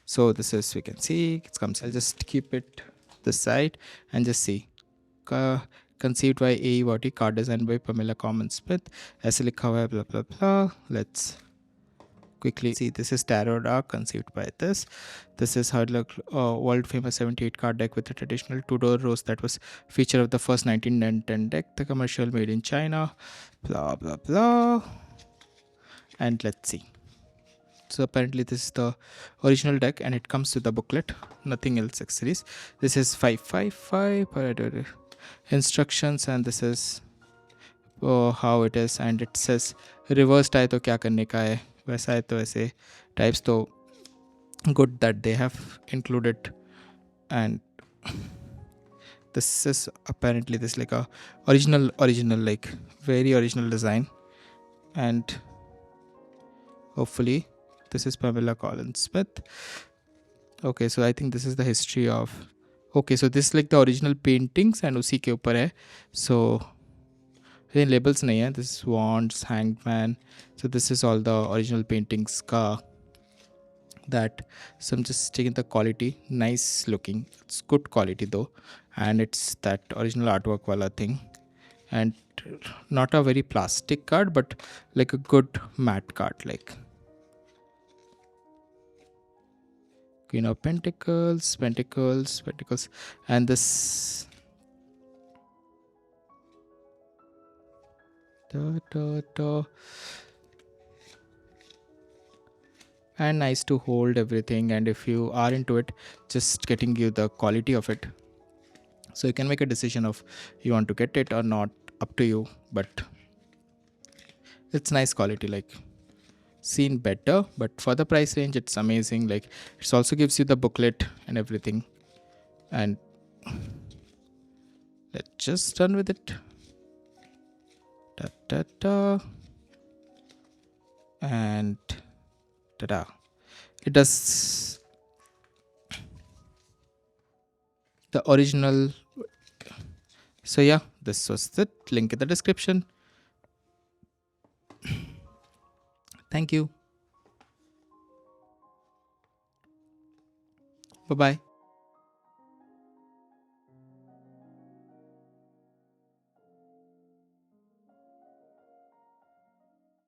So this is, we can see it comes. I'll just keep it this side and just see. Conceived by A. Vati, card designed by Pamela Common Smith, ऐसे लिखा हुआ है blah blah blah. Let's quickly see. This is Tarot Deck, conceived by this. This is her world famous 78 card deck with a traditional two-door rose that was feature of the first 1910 deck. The commercial made in China. Blah blah blah. And let's see. So apparently this is the original deck and it comes with the booklet, nothing else accessories. This is 555 instructions and this is how it is, and it says reversed है तो क्या करने का है, वैसा है तो ऐसे types, तो good that they have included. And this is apparently this like a original like very original design, and hopefully this is Pamela Collins Smith. Okay, so I think this is the history of, okay, so this is like the original paintings and उसी के ऊपर है. So labels नहीं है, this is wands, hanged man. So this is all the original paintings का that. So I'm just taking the quality, nice looking, it's good quality though, and it's that original artwork wala thing, and not a very plastic card but like a good matte card, like Queen of Pentacles, Pentacles, and this and nice to hold everything, and if you are into it, just getting you the quality of it, so you can make a decision of you want to get it or not, up to you, but it's nice quality, like seen better, but for the price range it's amazing. Like it also gives you the booklet and everything, and let's just done with it. And ta-da, it does the original. So yeah, this was it, link in the description. Thank you. Bye bye.